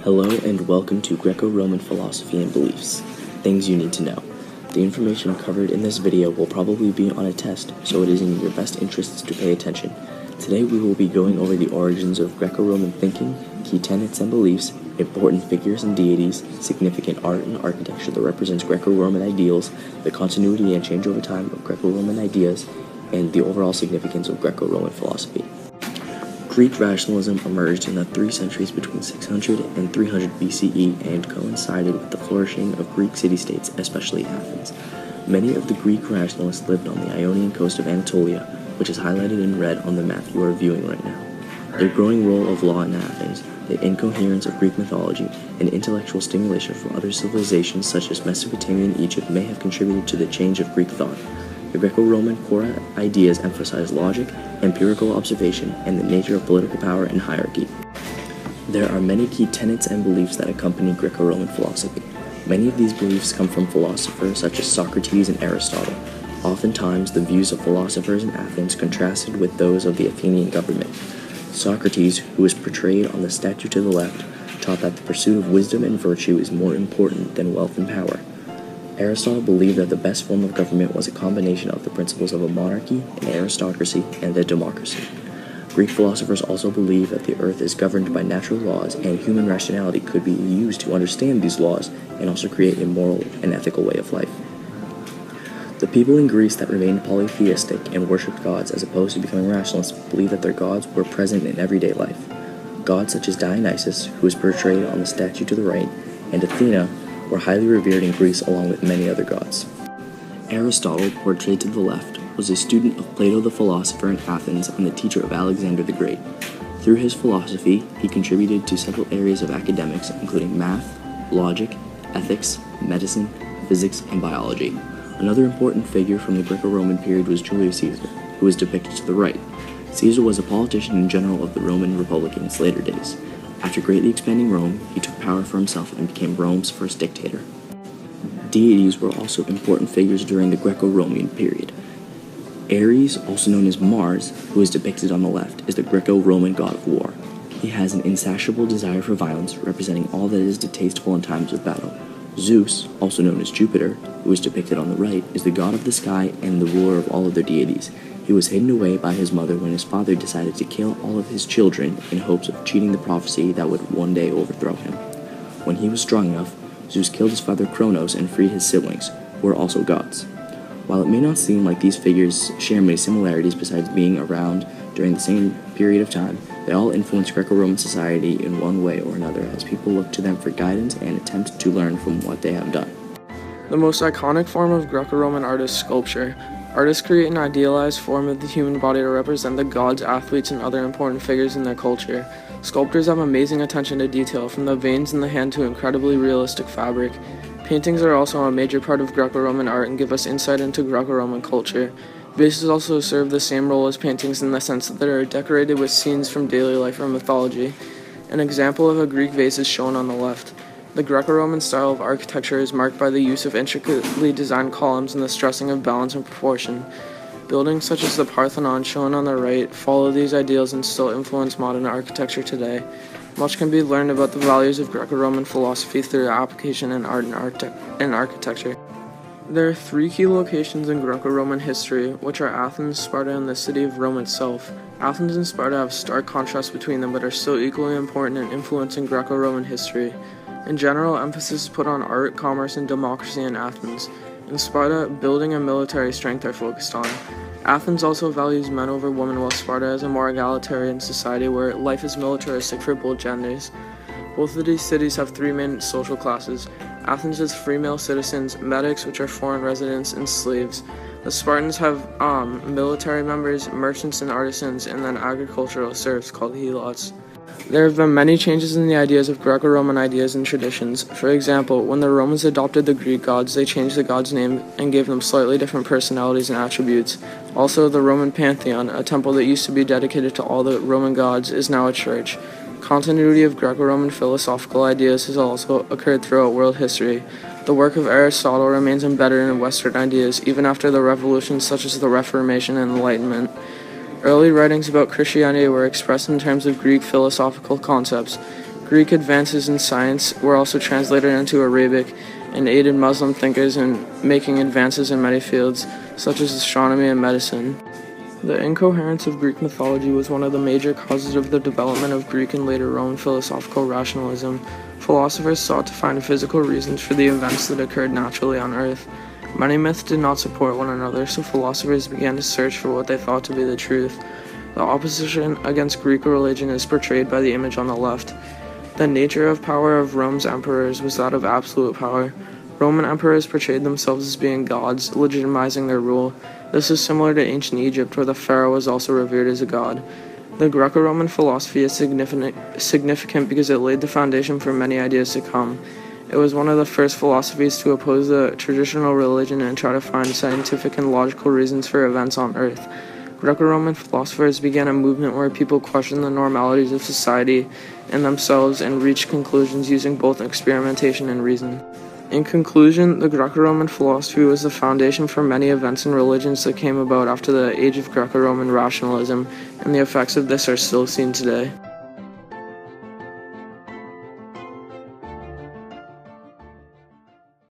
Hello and welcome to Greco-Roman Philosophy and Beliefs. Things you need to know. The information covered in this video will probably be on a test, so it is in your best interests to pay attention. Today we will be going over the origins of Greco-Roman thinking, key tenets and beliefs, important figures and deities, significant art and architecture that represents Greco-Roman ideals, the continuity and change over time of Greco-Roman ideas, and the overall significance of Greco-Roman philosophy. Greek rationalism emerged in the 3 centuries between 600 and 300 BCE and coincided with the flourishing of Greek city-states, especially Athens. Many of the Greek rationalists lived on the Ionian coast of Anatolia, which is highlighted in red on the map you are viewing right now. Their growing role of law in Athens, the incoherence of Greek mythology, and intellectual stimulation from other civilizations such as Mesopotamia and Egypt may have contributed to the change of Greek thought. The Greco-Roman core ideas emphasize logic, empirical observation, and the nature of political power and hierarchy. There are many key tenets and beliefs that accompany Greco-Roman philosophy. Many of these beliefs come from philosophers such as Socrates and Aristotle. Oftentimes, the views of philosophers in Athens contrasted with those of the Athenian government. Socrates, who is portrayed on the statue to the left, taught that the pursuit of wisdom and virtue is more important than wealth and power. Aristotle believed that the best form of government was a combination of the principles of a monarchy, an aristocracy, and a democracy. Greek philosophers also believed that the earth is governed by natural laws, and human rationality could be used to understand these laws and also create a moral and ethical way of life. The people in Greece that remained polytheistic and worshipped gods as opposed to becoming rationalists believed that their gods were present in everyday life. Gods such as Dionysus, who is portrayed on the statue to the right, and Athena were highly revered in Greece along with many other gods. Aristotle, portrayed to the left, was a student of Plato the philosopher in Athens and the teacher of Alexander the Great. Through his philosophy, he contributed to several areas of academics, including math, logic, ethics, medicine, physics, and biology. Another important figure from the Greco-Roman period was Julius Caesar, who is depicted to the right. Caesar was a politician and general of the Roman Republic in its later days. After greatly expanding Rome, he took power for himself and became Rome's first dictator. Deities were also important figures during the Greco-Roman period. Ares, also known as Mars, who is depicted on the left, is the Greco-Roman god of war. He has an insatiable desire for violence, representing all that is distasteful in times of battle. Zeus, also known as Jupiter, who is depicted on the right, is the god of the sky and the ruler of all other deities. He was hidden away by his mother when his father decided to kill all of his children in hopes of cheating the prophecy that would one day overthrow him. When he was strong enough, Zeus killed his father Kronos and freed his siblings, who were also gods. While it may not seem like these figures share many similarities besides being around during the same period of time, they all influence Greco-Roman society in one way or another as people look to them for guidance and attempt to learn from what they have done. The most iconic form of Greco-Roman art is sculpture. Artists create an idealized form of the human body to represent the gods, athletes, and other important figures in their culture. Sculptors have amazing attention to detail, from the veins in the hand to incredibly realistic fabric. Paintings are also a major part of Greco-Roman art and give us insight into Greco-Roman culture. Vases also serve the same role as paintings in the sense that they are decorated with scenes from daily life or mythology. An example of a Greek vase is shown on the left. The Greco-Roman style of architecture is marked by the use of intricately designed columns and the stressing of balance and proportion. Buildings such as the Parthenon, shown on the right, follow these ideals and still influence modern architecture today. Much can be learned about the values of Greco-Roman philosophy through the application in art and architecture. There are 3 key locations in Greco-Roman history, which are Athens, Sparta, and the city of Rome itself. Athens and Sparta have stark contrasts between them, but are still equally important in influencing Greco-Roman history. In general, emphasis is put on art, commerce, and democracy in Athens. In Sparta, building and military strength are focused on. Athens also values men over women, while Sparta is a more egalitarian society where life is militaristic for both genders. Both of these cities have 3 main social classes. Athens has free male citizens, medics, which are foreign residents, and slaves. The Spartans have military members, merchants and artisans, and then agricultural serfs called helots. There have been many changes in the ideas of Greco-Roman ideas and traditions. For example, when the Romans adopted the Greek gods, they changed the gods' name and gave them slightly different personalities and attributes. Also, the Roman Pantheon, a temple that used to be dedicated to all the Roman gods, is now a church. Continuity of Greco-Roman philosophical ideas has also occurred throughout world history. The work of Aristotle remains embedded in Western ideas even after the revolutions such as the Reformation and Enlightenment. Early writings about Christianity were expressed in terms of Greek philosophical concepts. Greek advances in science were also translated into Arabic and aided Muslim thinkers in making advances in many fields, such as astronomy and medicine. The incoherence of Greek mythology was one of the major causes of the development of Greek and later Roman philosophical rationalism. Philosophers sought to find physical reasons for the events that occurred naturally on Earth. Many myths did not support one another, so philosophers began to search for what they thought to be the truth. The opposition against Greek religion is portrayed by the image on the left. The nature of power of Rome's emperors was that of absolute power. Roman emperors portrayed themselves as being gods, legitimizing their rule. This is similar to ancient Egypt, where the pharaoh was also revered as a god. The Greco-Roman philosophy is significant because it laid the foundation for many ideas to come. It was one of the first philosophies to oppose the traditional religion and try to find scientific and logical reasons for events on Earth. Greco-Roman philosophers began a movement where people questioned the normalities of society and themselves and reached conclusions using both experimentation and reason. In conclusion, the Greco-Roman philosophy was the foundation for many events and religions that came about after the age of Greco-Roman rationalism, and the effects of this are still seen today.